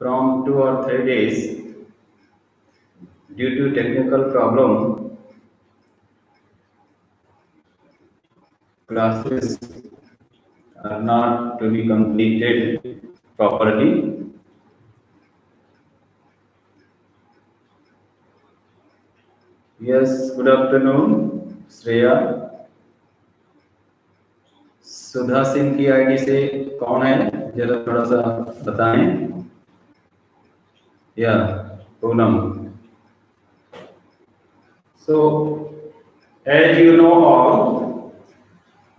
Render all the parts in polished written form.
from 2 or 3 days due to technical problem. Classes are not to be completed properly. Yes, good afternoon, Shreya. Sudha Singh की ID से कौन है, जरा थोड़ा सा बताएं। या Poonam. So, as you know all,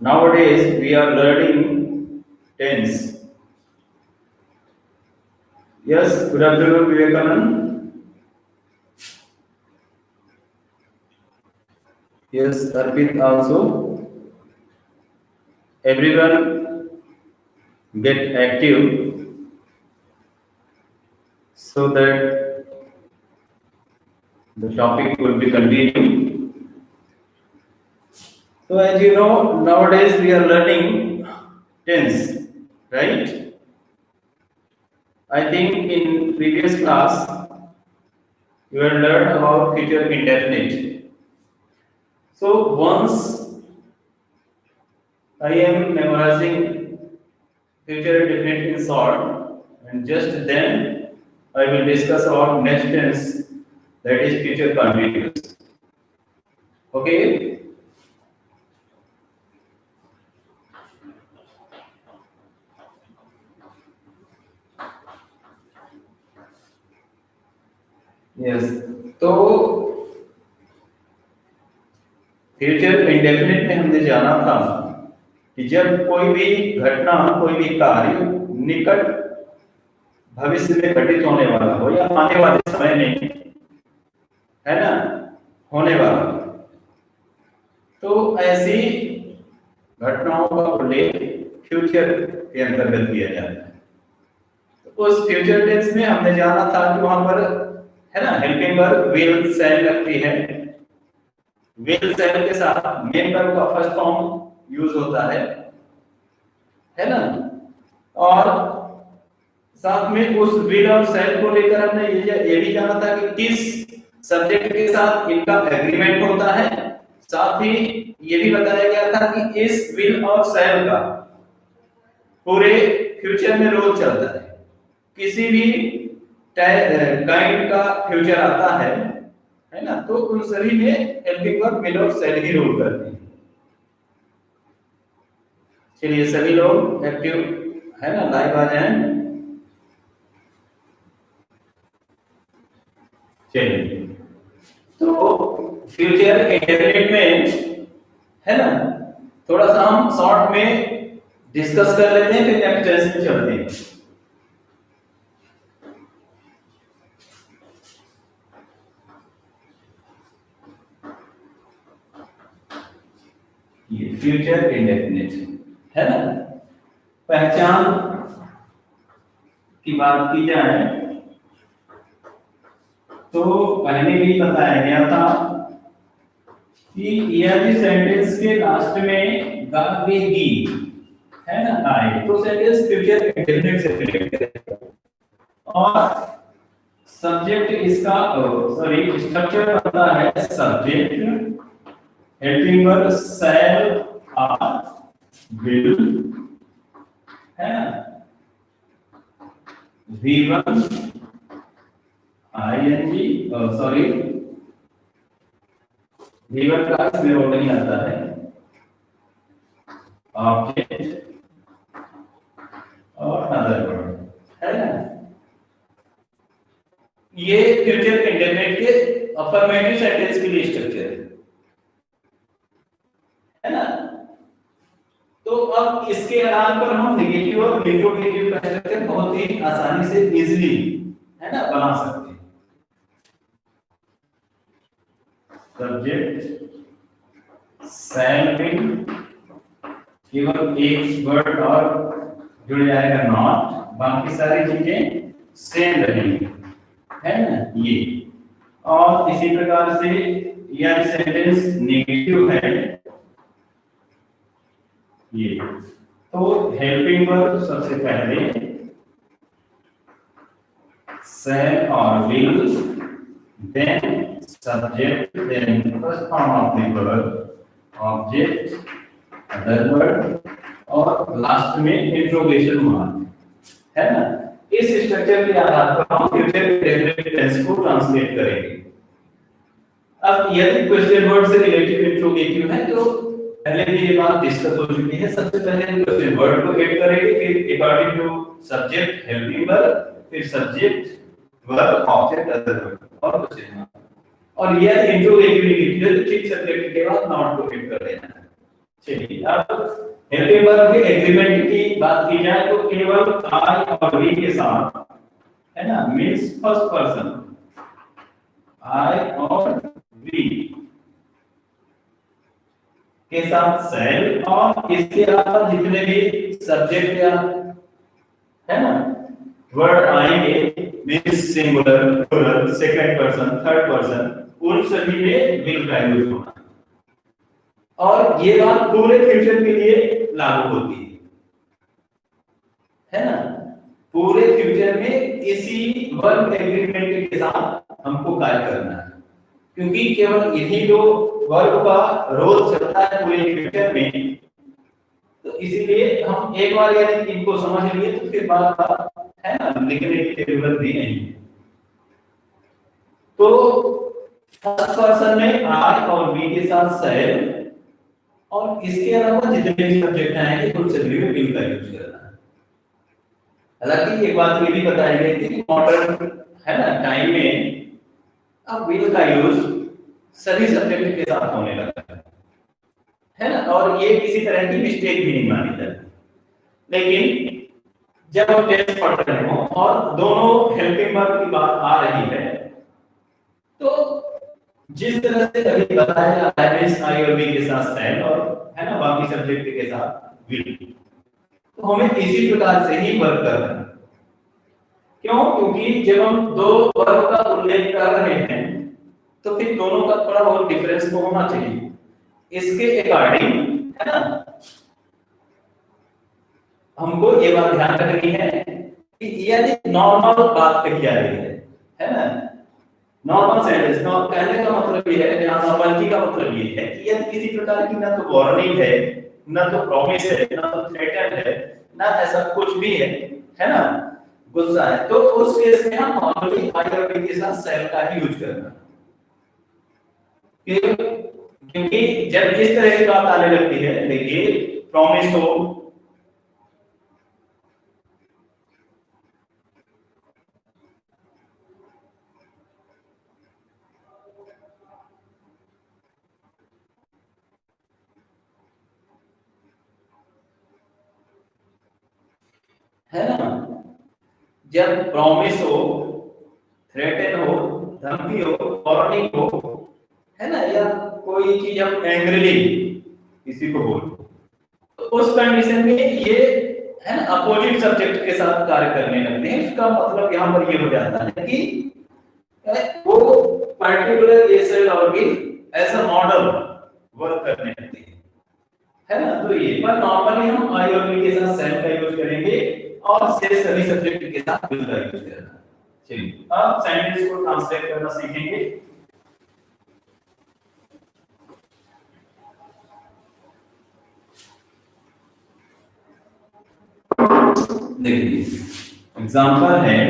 nowadays we are learning tense. Yes, good afternoon, Vivekanand. Yes, Arpit also. Everyone get active so that the topic will be continued. So as you know, nowadays we are learning tense, right? I think in previous class you have learned about future indefinite. So once I am memorizing future indefinite in short, and just then I will discuss about next tense, that is future continuous. Okay? Yes. तो future indefinite में हमने जाना था कि जब कोई भी घटना, कोई भी कार्य निकट भविष्य में घटित होने वाला हो या आने वाले समय में, है ना, होने वाला, तो ऐसी घटनाओं का उल्लेख फ्यूचर के अंतर्गत किया जाता है। तो उस फ्यूचर टेंस में हमने जाना था कि वहां पर, है ना, हेल्पिंग वर्ब विल सेल लगती है। विल सेल के साथ मेन वर्ब का फर्स्ट फॉर्म यूज होता है ना, और साथ में उस विल और सेल को लेकर हमने ये भी जाना था कि किस सब्जेक्ट के साथ इनका एग्रीमेंट होता है। साथ ही ये भी बताया गया था कि इस विल और सेल का पूरे फ्यूचर में रोल चलता है। किसी भी काइंड का फ्यूचर आता है ना, तो उन सभी में हेल्पिंग वर्ब विल और सेल ही रोल करते हैं। चलिए सभी लोग एक्टिव, है ना, लाइव आ जाएं। चलिए, तो फ्यूचर इंडेफिनिट में, है ना, थोड़ा सा हम शॉर्ट में डिस्कस कर लेते हैं, फिर नेक्स्ट टेंस में चलते हैं। ये फ्यूचर इंडेफिनिट है ना। पहचान की बात की जाए तो पहले भी बताया गया था कि यदि सेंटेंस के लास्ट में गावेगी, है ना, आए तो सेंटेंस फ्यूचर इंडेफिनिट से रिलेटेड है। और सब्जेक्ट इसका, सॉरी, स्ट्रक्चर बनता है subject, helping verb shall or will, है ना, V1 ing, सॉरी, V1 का इसमें रोल नहीं आता है, ऑब्जेक्ट और अदर वर्ड, है ना। ये फ्यूचर इंडेफिनिट के अफर्मेटिव सेंटेंस के लिए स्ट्रक्चर है ना। तो अब इसके आधार पर हम नेगेटिव और इंट्रोगेटिव का स्ट्रक्चर बहुत ही आसानी से इजीली, है ना, बना सकते हैं। सब्जेक्ट शैल विल, केवल एक वर्ड और जुड़ जाएगा नॉट, बाकी सारी चीजें सेम रहेंगी, है ना, ये। और इसी प्रकार से यह सेंटेंस नेगेटिव है ये, तो हेल्पिंग वर्ब सबसे पहले shall or will, then subject, then first form of the verb, object, other word और लास्ट में इंट्रोगेशन मार्क, है ना। इस स्ट्रक्चर के आधार पर हम फ्यूचर डेफिनेट टेंस को ट्रांसलेट करेंगे। अब यदि क्वेश्चन वर्ड से रिलेटेड इंट्रोगेटिव है तो पहले भी ये बात डिस्कस हो चुकी है। सबसे पहले क्वेश्चन वर्ड को ऐड करेंगे, फिर according to subject helping verb, फिर subject verb object other verb और क्वेश्चन मार्क। और ये इंट्रोगेटिव लिखी है तो ठीक सब्जेक्ट के बाद नॉट को ऐड कर देना है। चलिए अब हेल्पिंग वर्ब के एग्रीमेंट की बात की जाए तो केवल आई और वी के साथ, है ना, मींस फर्स्ट पर्सन आई और वी के साथ सेल और इसके अलावा जितने भी सब्जेक्ट या, है ना, वर्ड आएंगे means singular, plural, second person, third person, उन सभी में विल का यूज होना। और ये बात पूरे फ्यूचर के लिए लागू होती है ना। पूरे फ्यूचर में इसी वर्ब एग्रीमेंट के साथ हमको कार्य करना है, क्योंकि केवल यही दो वर्ब का रोल चलता है पूरे फ्यूचर में। तो इसीलिए हम एक बार यदि इनको समझ लिए तो फिर बात बात, है ना, लिखने की जरूरत भी नहीं है। तो फर्स्ट पर्सन में आई और वी के साथ सेल और इसके अलावा जितने भी सब्जेक्ट आएंगे उन सभी में विल का यूज करना है। हालांकि एक बात ये भी बताई गई थी कि मॉडर्न, है ना, टाइम में अब विल का यूज सभी सब्जेक्ट के साथ होने लगा है ना, और ये किसी तरह की मिस्टेक भी नहीं मानी जाती। लेकिन जब हम टेस्ट पढ़ रहे हो और दोनों हेल्पिंग वर्ब की बात आ रही है तो जिस तरह से अभी बताया जाता है आई और वी के साथ सेल और, है ना, बाकी सब्जेक्ट के साथ विल, तो हमें इसी प्रकार से ही वर्क करना है। क्यों? क्योंकि जब हम दो वर्ब का उल्लेख कर रहे हैं तो फिर दोनों का थोड़ा बहुत डिफरेंस तो होना चाहिए। इसके अकॉर्डिंग, है ना, हमको ये बात ध्यान रखनी है कि यदि नॉर्मल बात कही जा रही है ना, नॉर्मल सेंटेंस कहने का मतलब ये है, यहाँ नॉर्मलिटी का मतलब ये है कि यदि किसी प्रकार की ना तो वार्निंग है, ना तो प्रॉमिस है, ना तो थ्रेटन है, ना ऐसा कुछ भी है ना, गुस्सा है, तो उस केस में हम नॉर्मली आई और वी के साथ सेल का ही यूज करना। क्योंकि जब इस तरह की बात आने लगती है, देखिए प्रॉमिस हो, है ना, जब प्रॉमिस हो, थ्रेटन हो, धमकी हो, वार्निंग हो, है ना, या कोई चीज हम एंग्रीली किसी को बोलो, तो उस कंडीशन में ये, है ना, अपोजिट सब्जेक्ट के साथ कार्य करने लगते हैं। इसका मतलब यहाँ पर ये हो जाता है कि वो पर्टिकुलर ए सेल और बी ऐसा मॉडल वर्क करने लगते हैं, है ना। तो ये पर नॉर्मली हम आई और बी के साथ सेल का यूज करेंगे और शेष सभी सब्जेक्ट के साथ विल का यूज करना। चलिए अब सेंटेंस को ट्रांसलेट करना सीखेंगे। देखिए एग्जांपल है,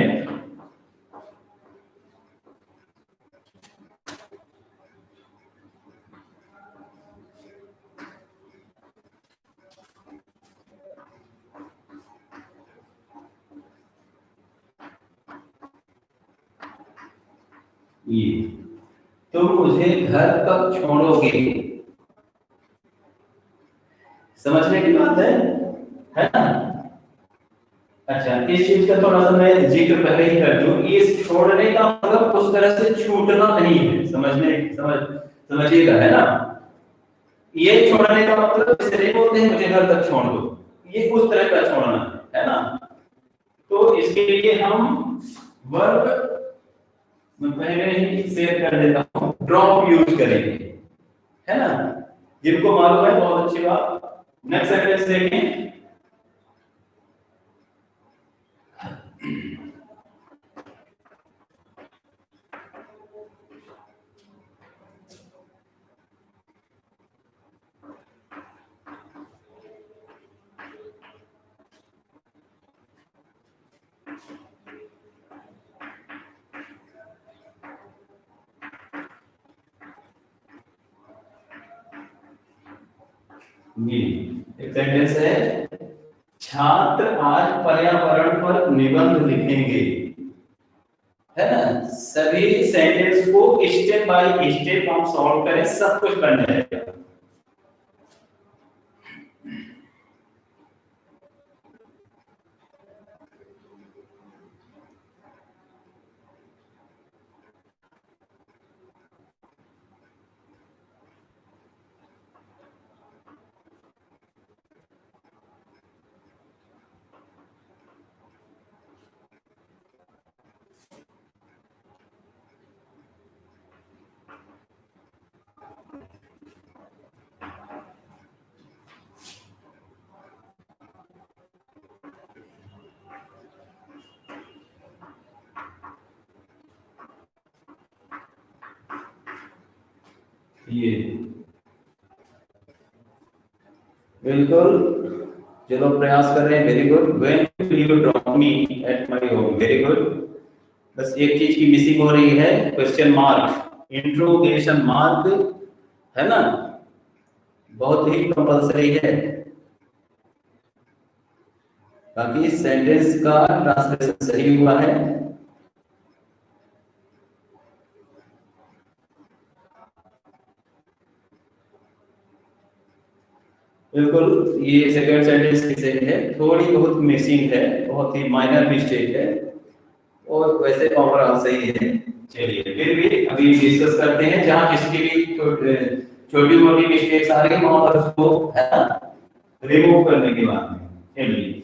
ये तुम मुझे घर कब छोड़ोगे। समझने की बात है ना। अच्छा, इस चीज का थोड़ा सा मैं जिक्र पहले ही कर दूं। इस छोड़ने का मतलब उस तरह से छूटना नहीं है, समझिएगा, है ना। ये छोड़ने का मतलब जैसे नहीं बोलते हैं मुझे घर तक छोड़ दो, ये उस तरह का छोड़ना है ना। तो इसके लिए हम वर्ब मैं पहले ही शेयर कर देता हूँ, ड्रॉप यूज करेंगे, है ना। जिनको मालूम है बहुत अच्छी बात। नेक्स्ट सेंटेंस देखें, ये एक सेंटेंस है, छात्र आज पर्यावरण पर निबंध लिखेंगे, है ना। सभी सेंटेंस को स्टेप बाय स्टेप हम सॉल्व करें, सब कुछ बन जाएगा। ये बिल्कुल, चलो प्रयास कर रहे हैं, very good. When will you drop me at my home, very good. बस एक चीज की मिसिंग हो रही है, क्वेश्चन मार्क, इंट्रोगेशन मार्क, है ना, बहुत ही कंपलसरी है। बाकी सेंटेंस का ट्रांसलेशन सही हुआ है। बिल्कुल, ये सेकंड सेंटेंस की सही है, थोड़ी बहुत मिसिंग है, बहुत ही माइनर मिस्टेक है, और वैसे ओवरऑल सही है। चलिए फिर भी अभी डिस्कस करते हैं, जहां किसकी भी छोटी मोटी मिस्टेक्स आ रही है वहां पर उसको, है ना, रिमूव करने की बात है। चलिए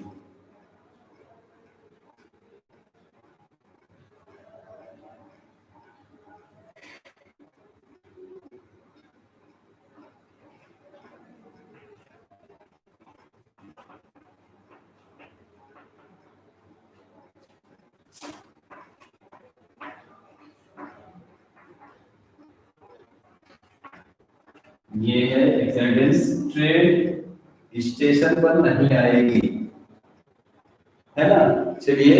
ये है एक सेंटेंस, ट्रेन स्टेशन पर नहीं आएगी, है ना। चलिए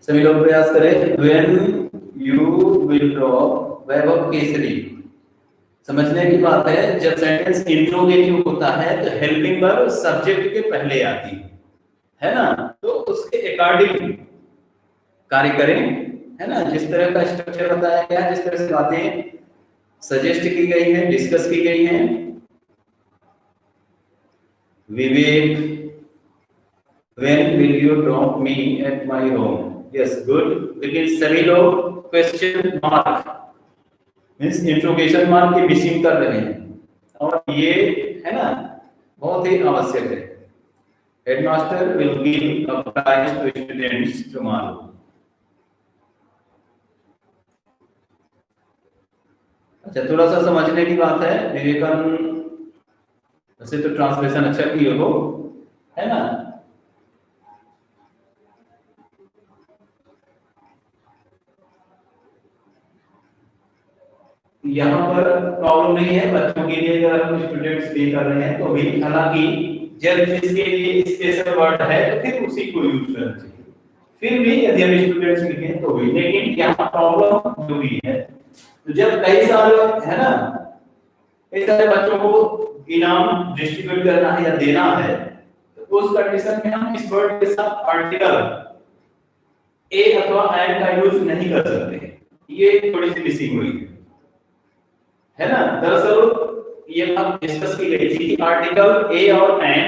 सभी लोग प्रयास करें। व्हेन यू विल ड्रॉप वैभव केसरी, समझने की बात है, जब सेंटेंस इंट्रोगेटिव होता है तो हेल्पिंग वर्ब सब्जेक्ट के पहले आती है ना, तो उसके अकॉर्डिंग कार्य करें, है ना। जिस तरह का स्ट्रक्चर बताया गया है, जिस तरह से बातें सजेस्ट की गई है, डिस्कस की गई हैं। Vivek, when will you drop me at my home, yes good. लेकिन सभी लोग question mark means interrogation mark की मिसिंग कर रहे हैं, और ये, है ना, बहुत ही आवश्यक है। Headmaster will give a prize to students tomorrow. अच्छा, थोड़ा सा समझने की बात है, विवेकानंद वैसे तो ट्रांसलेशन अच्छा किए हो, है ना। यहाँ पर प्रॉब्लम नहीं है बच्चों के लिए, अगर हम स्टूडेंट्स पे कर रहे हैं तो भी, हालांकि जब इसके लिए स्पेशल वर्ड है तो फिर उसी को यूज करना चाहिए। फिर भी यदि हम स्टूडेंट्स लिखें तो भी, लेकिन यहाँ प्रॉब्लम जो भी है, तो जब कई सारे, है ना, कई सारे बच्चों को इनाम डिस्ट्रीब्यूट करना है या देना है, तो उस कंडीशन में हम इस वर्ड के साथ आर्टिकल ए अथवा एंड का यूज नहीं कर सकते। ये थोड़ी सी मिसिंग हुई है ना। दरअसल ये बात डिस्कस की गई थी कि आर्टिकल ए और एन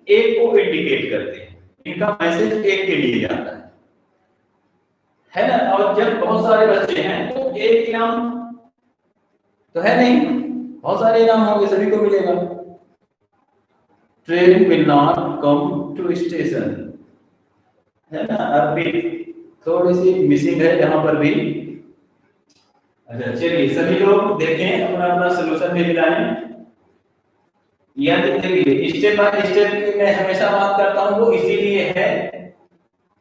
एक को इंडिकेट करते हैं, इनका मैसेज एक के लिए जाता है ना। और जब बहुत सारे बच्चे हैं तो एक इनाम तो है नहीं, बहुत सारे इनाम होंगे, सभी को मिलेगा। Train will not come to station, है ना। अभी थोड़ी सी मिसिंग है यहाँ पर भी। अच्छा चलिए सभी लोग देखें, अपना अपना सोल्यूशन भी मिलाएं। या देखिए स्टेप बाय स्टेप की मैं हमेशा बात करता हूँ, वो इसीलिए है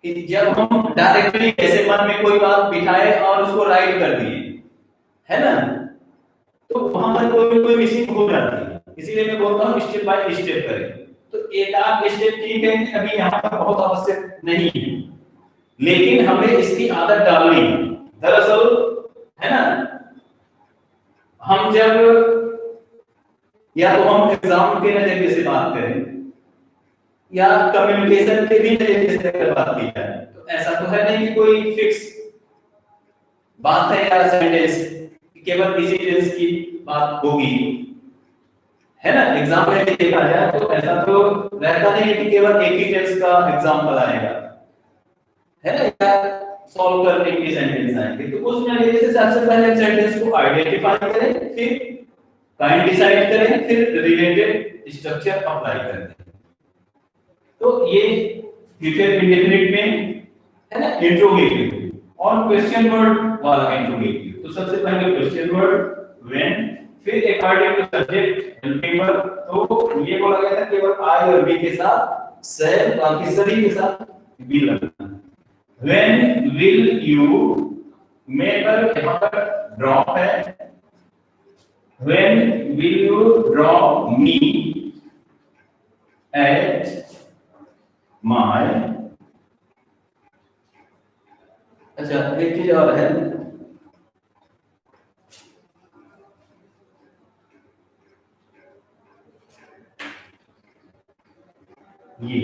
कि जब हम डायरेक्टली ऐसे मन में कोई बात बिठाए और उसको राइट कर दिए, है ना, तो वहां पर कोई मिसिंग हो जाती है। इसीलिए मैं बोलता हूँ स्टेप बाय स्टेप करें। तो एक आध स्टेप ठीक है, अभी यहाँ पर बहुत आवश्यक नहीं है, लेकिन हमें इसकी आदत डालनी है। दरअसल, है ना, हम जब या तो हम एग्जाम के नजरिए से बात करें या कम्युनिकेशन के भी नजरिए से अगर बात की जाए, तो ऐसा तो है नहीं कि कोई फिक्स बात है या सेंटेंस केवल इसी टेंस की बात होगी, है ना। एग्जाम में भी देखा जाए तो ऐसा तो रहता नहीं है कि केवल एक ही टेंस का एग्जाम्पल आएगा, है ना, या सॉल्व करने के लिए सेंटेंस आएंगे। तो उस नजरिए से सबसे पहले सेंटेंस को आइडेंटिफाई करें, फिर काइंड डिसाइड करें, फिर रिलेटेड स्ट्रक्चर अप्लाई करें। तो ये फ्यूचर इंडेफिनिट में है ना इंट्रोगेटिव और क्वेश्चन वर्ड वाला इंट्रोगेटिव। तो सबसे पहले क्वेश्चन वर्ड व्हेन, फिर according to subject helping verb. तो ये बोला गया था केवल आई और बी के साथ से, बाकी सभी के साथ विल लगना। व्हेन विल यू, में पर यहां पर ड्रॉप है, when will you drop me at my. अच्छा एक चीज और है, ये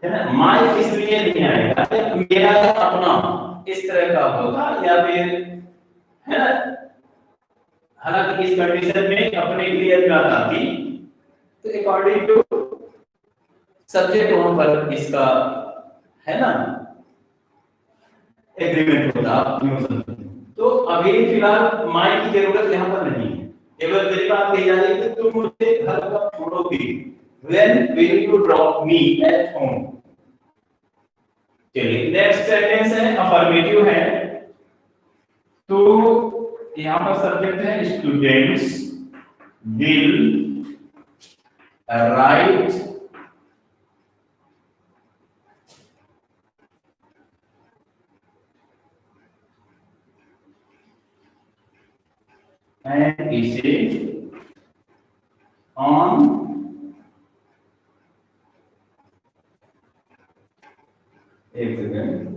है ना, माय इसलिए नहीं आएगा मेरा अपना इस तरह का होगा, या फिर है ना, हालांकि इस कंडीशन में अपने के लिए बात आती तो अकॉर्डिंग टू सब्जेक्ट वहां पर इसका है ना एग्रीमेंट होता। तो अभी फिलहाल माय की जरूरत यहाँ पर नहीं है, केवल मेरी बात कही जा रही है कि तुम मुझे घर पर छोड़ोगी। When will you drop me at home? चलिए नेक्स्ट सेंटेंस है अफर्मेटिव है। तो यहाँ पर सब्जेक्ट है स्टूडेंट्स विल राइट एंड इसे ऑन एक सेकेंड,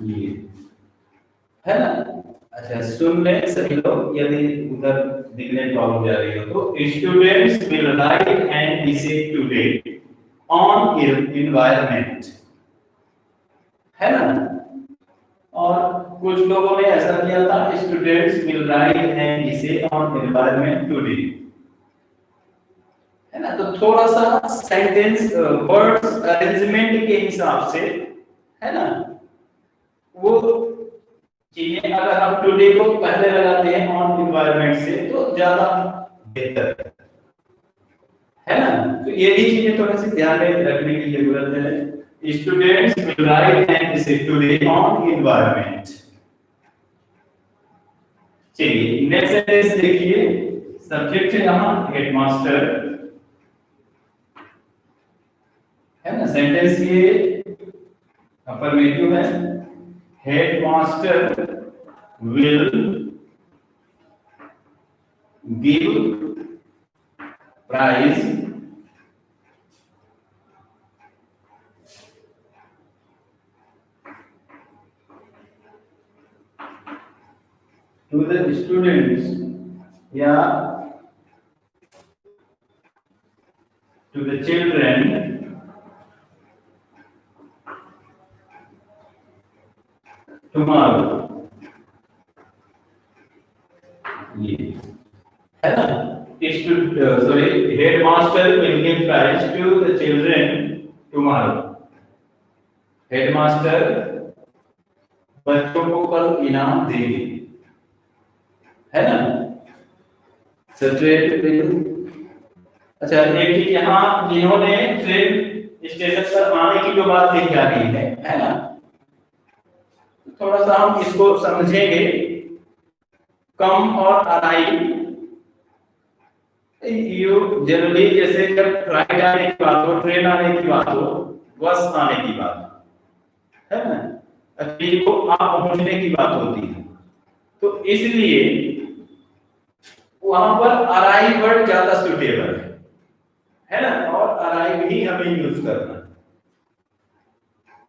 ये है ना। अच्छा सुन ले सभी लोग, यदि उधर दिखने प्रॉब्लम जा रही हो तो स्टूडेंट्स विल राइट एन इसे टुडे ऑन एनवायरनमेंट, है ना। और कुछ लोगों ने ऐसा किया था स्टूडेंट्स विल राइट एन इसे ऑन एनवायरनमेंट टुडे, है ना। तो थोड़ा सा सेंटेंस वर्ड्स अरेंजमेंट के हिसाब से है ना, वो चीजें अगर हम टुडे को पहले लगाते हैं ऑन एनवायरनमेंट से तो ज्यादा बेहतर है ना। तो ये भी चीजें थोड़ा सी ध्यान में रखने की जरूरत है। स्टूडेंट्स विल राइट एंड से टुडे ऑन एनवायरनमेंट। चलिए नेक्स्ट सेंटेंस देखिए, सब्जेक्ट है यहाँ हेडमास्टर, है ना। सेंटेंस ये अफर्मेटिव है, headmaster will give prize to the students या to the children tomorrow। ये है ना, sorry, headmaster will give prize to the children tomorrow। Headmaster बच्चों को कल इनाम देंगे, है ना। अच्छा एक चीज यहाँ जिन्होंने ट्रेन स्टेशन पर आने की जो बात लिखी जा रही है ना, थोड़ा सा हम इसको समझेंगे। कम और अराइव, यू जनरली जैसे जब फ्लाइट आने की बात हो, ट्रेन आने की बात हो, बस आने की बात है ना, अभी को आप पहुंचने की बात होती है। तो इसलिए वहां पर अराइव वर्ड ज्यादा सुटेबल है ना, और अराइव ही हमें यूज करना है।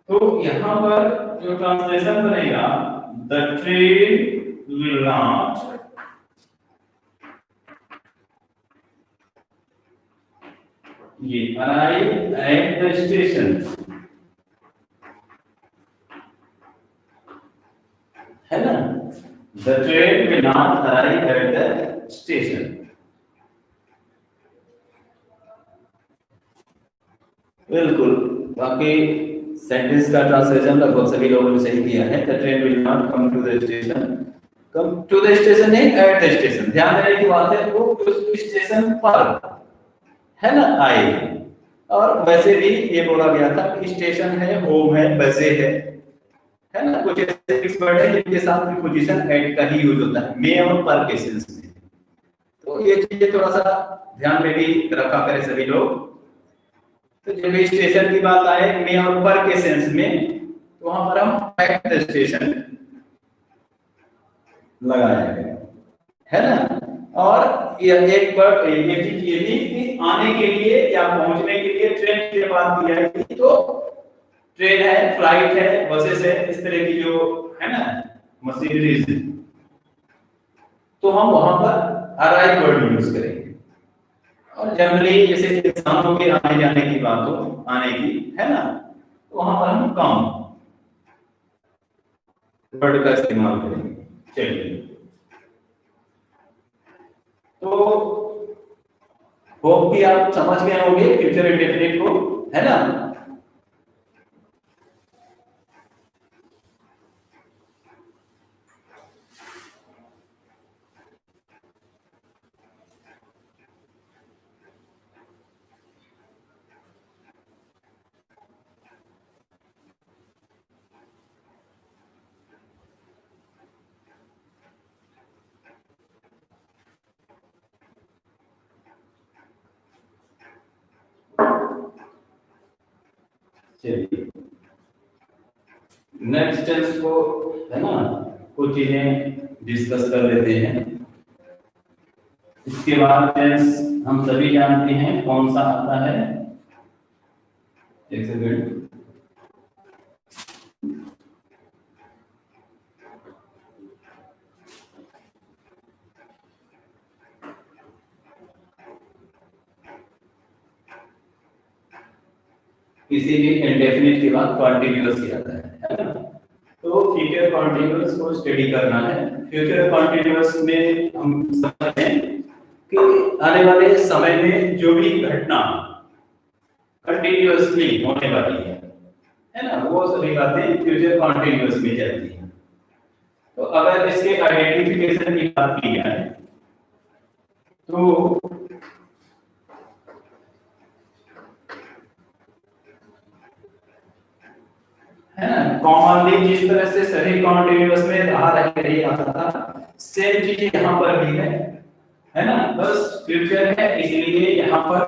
तो यहां पर जो ट्रांसलेशन बनेगा, द ट्रेन विल नॉट ये अराइव एट द स्टेशन, है ना, the train will not arrive at the station. बिल्कुल, बाकी सेंटेंस का ट्रांसलेशन लगभग सभी लोगों ने सही किया है। The train will not come to the station, come to the station नहीं, एट द स्टेशन। ध्यान देने की बात है, वो उस स्टेशन पर, है ना, आए। और वैसे भी ये बोला गया था कि स्टेशन है, होम है, बसे है ना, कुछ ऐसे फिक्स वर्ड है जिनके साथ प्रीपोजिशन एट का ही यूज होता है, मे और पर केसेस में। तो ये चीजें थोड़ा सा ध्यान में भी रखा करें सभी लोग। तो जब भी स्टेशन की बात आए मे और पर के सेंस में, तो वहां पर हम एट द स्टेशन लगाएंगे, है ना। और यह एक बार एक चीज ये भी कि आने के लिए या पहुंचने के लिए ट्रेन की बात की जाएगी, तो ट्रेन है, फ्लाइट है, बसेस है, इस तरह की जो है ना मशीनरीज, तो हम वहां पर अराइव वर्ड यूज करेंगे। और जनरली जैसे इंसानों के आने जाने की बात हो, आने की, है ना, तो वहां पर हम कम वर्ड का इस्तेमाल करेंगे। चलिए, तो होप कि आप समझ गए होंगे फ्यूचर इंडेफिनिट को, है ना। चलिए, नेक्स्ट टेंस को, है ना, कुछ चीजें डिस्कस कर लेते हैं। इसके बाद टेंस हम सभी जानते हैं कौन सा आता है। एक सेकंड, किसी भी इंडेफिनिट के बाद कॉन्टिन्यूअस ही आता है ना। तो फ्यूचर कॉन्टिन्यूअस को स्टडी करना है। फ्यूचर कॉन्टिन्यूअस में हम समझते हैं कि आने वाले समय में जो भी घटना कंटिन्यूअसली होने वाली है ना, वो सभी बातें फ्यूचर कॉन्टिन्यूअस में जाती हैं। तो अगर इसके आइडेंटिफिकेशन की बात की जाए, तो है ना, कॉमनली जिस तरह से सभी कॉन्टिन्यूअस में रहा रही आता था, सेम चीज यहाँ पर भी है ना। बस फ्यूचर है, इसलिए यहाँ पर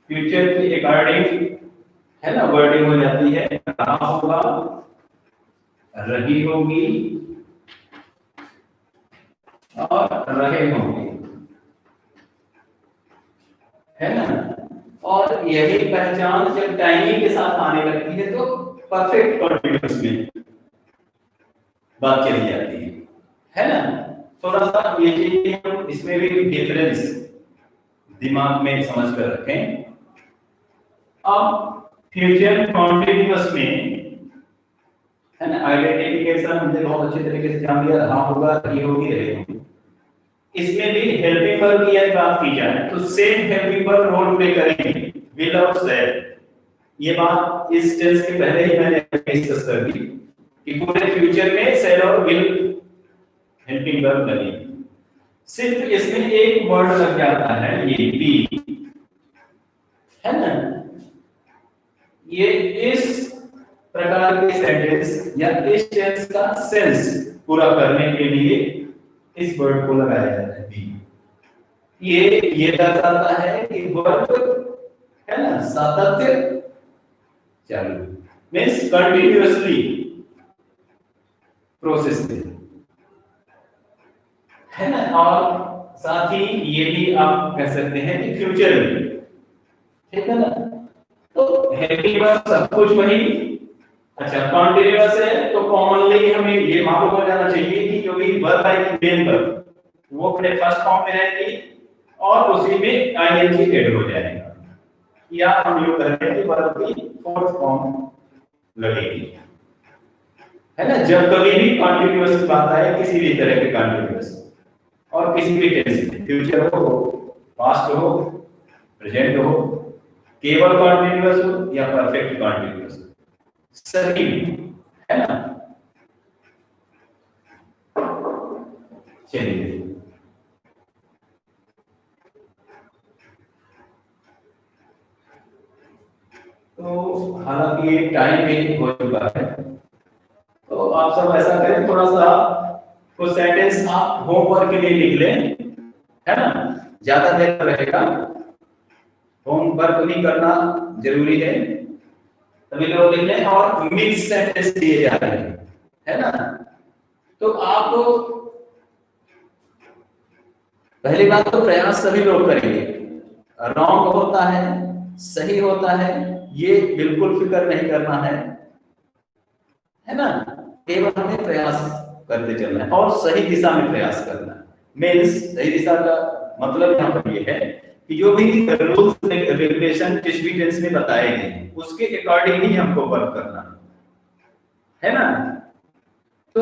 फ्यूचर के अकॉर्डिंग, है ना, वर्डिंग हो जाती है, रहा होगा, रही होगी और रहे होंगे, है ना। और यही पहचान जब टाइमिंग के साथ आने लगती है तो परफेक्ट कॉन्टिन्यूअस में बात चली जाती है ना। थोड़ा सा ये चीजें हम इसमें भी डिफरेंस दिमाग में समझ कर रखें। अब फ्यूचर कॉन्टिन्यूअस में, है ना, आइडेंटिफिकेशन हमने बहुत अच्छे तरीके से जान लिया, रहा होगा, रही होगी, रहेगी। इसमें भी हेल्पिंग वर्ब की यदि बात की जाए तो same helping verb role play करेंगे, विल और शैल। ये बात इस टेंस के पहले ही मैंने डिस्कस कर दी कि पूरे फ्यूचर में शैल और विल हेल्पिंग वर्ब लगेंगे। सिर्फ इसमें एक वर्ड लग जाता है, ये बी, है ना। ये इस प्रकार के सेंटेंस या इस टेंस का सेंस पूरा करने के लिए इस वर्ड को लगाया जाता है बी। ये दर्शाता है कि वर्ब, है ना, सातत्य चालू, मींस कंटिन्यूअसली प्रोसेस में, है ना। और साथ ही ये भी आप कह सकते हैं कि फ्यूचर में ठीक है ना। तो हेल्पिंग वर्ब सब कुछ वही। अच्छा, कॉन्टिन्यूअस है तो कॉमनली हमें ये मालूम हो जाना चाहिए कि जो भी वर्ब आएगी मेन वर्ब वो अपने फर्स्ट फॉर्म में रहेगी और उसी में आईएनजी ऐड हो जाएगा, या हम यूं करेंगे कि वर्ब की फोर्थ फॉर्म लगेगी, है ना। जब कभी भी कॉन्टिन्यूअस की बात आए, किसी भी तरह के कॉन्टिन्यूअस और किसी भी टेंस में, फ्यूचर हो, पास्ट हो, प्रेजेंट हो, केवल कॉन्टिन्यूअस हो या परफेक्ट कॉन्टिन्यूअस हो, सभी में, है ना। चलिए, तो हालांकि ये टाइम भी हो चुका है, तो आप सब ऐसा करें, थोड़ा सा कुछ सेंटेंस आप होमवर्क के लिए लिख लें, है ना। ज्यादा देर रहेगा, होमवर्क भी करना जरूरी है, सभी लोग लिख लें। और मिक्स सेंटेंस दिए जा रहे हैं, है ना। तो आप पहली बात तो प्रयास सभी लोग करेंगे, रॉन्ग होता है सही होता है ये बिल्कुल फिक्र नहीं करना है ना। केवल हमें प्रयास करते चलना है और सही दिशा में प्रयास करना है। मीन्स सही दिशा का मतलब यहाँ पर ये है कि जो भी रूल्स रेगुलेशन जिस भी टेंस में बताए गए उसके अकॉर्डिंग ही हमको वर्क करना है ना। तो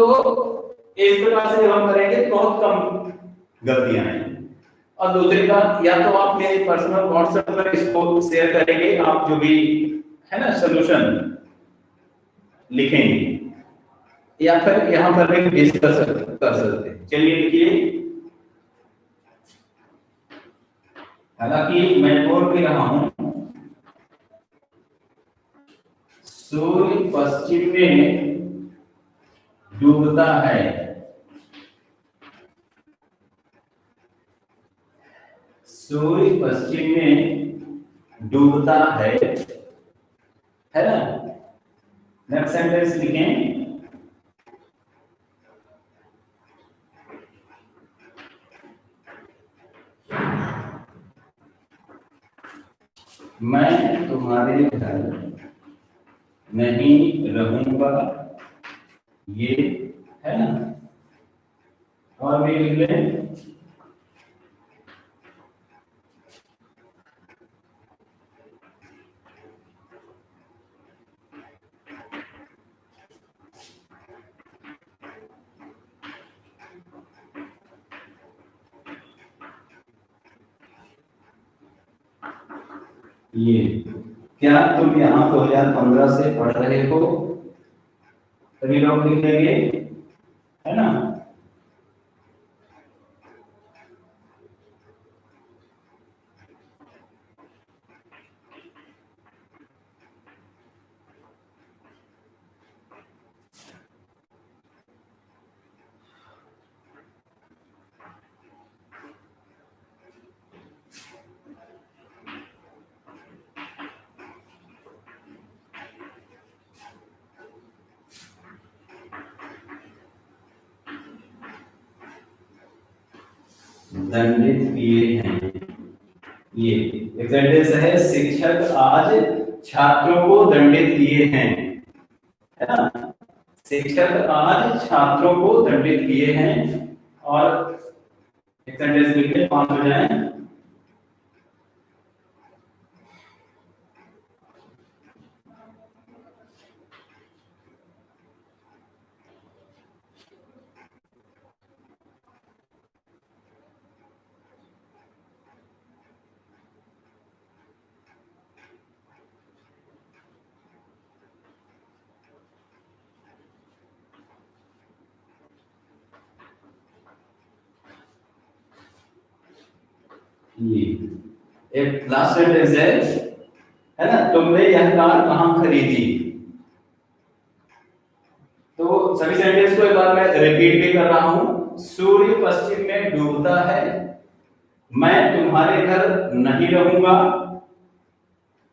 इस प्रकार से जब हम करेंगे तो बहुत कम गलतियां हैं। और दूसरी बात, या तो आप मेरे पर्सनल व्हाट्सएप पर इसको शेयर करेंगे, आप जो भी है ना सोल्यूशन लिखेंगे, या फिर यहाँ पर भी डिस्कस कर सकते हैं। चलिए लिखिए। हालांकि मैं बोल भी रहा हूं, सूर्य पश्चिम में डूबता है। सूर्य पश्चिम में डूबता है ना। नेक्स्ट सेंटेंस लिखें। मैं तुम्हारे घर नहीं रहूंगा, ये है ना। और भी लिख लें। ये क्या तुम यहाँ 2015 से पढ़ रहे हो, सभी लोग लिख लेंगे, है ना। दंडित किए हैं, ये एक सेंटेंस है। शिक्षक आज छात्रों को दंडित किए हैं, है ना। शिक्षक आज छात्रों को दंडित किए हैं। और एक सेंटेंस लिखिए, 5 हो जाए। ये एक लास्ट सेंटेंस है ना। तुमने यह कार कहां खरीदी। तो सभी सेंटेंस को एक बार मैं रिपीट भी कर रहा हूं। सूर्य पश्चिम में डूबता है, मैं तुम्हारे घर नहीं रहूंगा,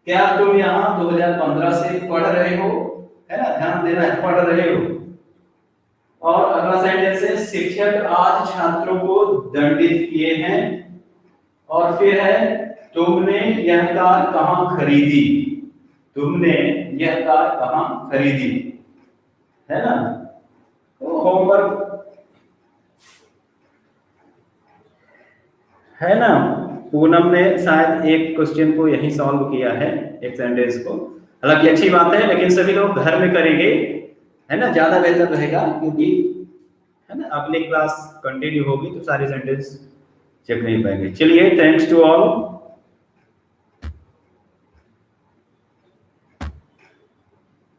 क्या तुम यहाँ 2015 से पढ़ रहे हो, है ना। ध्यान देना है, पढ़ रहे हो। और अगला सेंटेंस है, शिक्षक आज छात्रों को दंडित किए हैं। और फिर है, तुमने यह कार कहाँ खरीदी, तुमने यह कार कहाँ खरीदी, है ना। तो होमवर्क है ना। पूनम ने शायद एक क्वेश्चन को यही सॉल्व किया है, एक सेंटेंस को। हालांकि अच्छी बात है, लेकिन सभी लोग घर में करेंगे, है ना, ज्यादा बेहतर रहेगा, क्योंकि है ना अगली क्लास कंटिन्यू होगी तो सारे सेंटेंस चेक नहीं पाएंगे। चलिए, थैंक्स टू ऑल।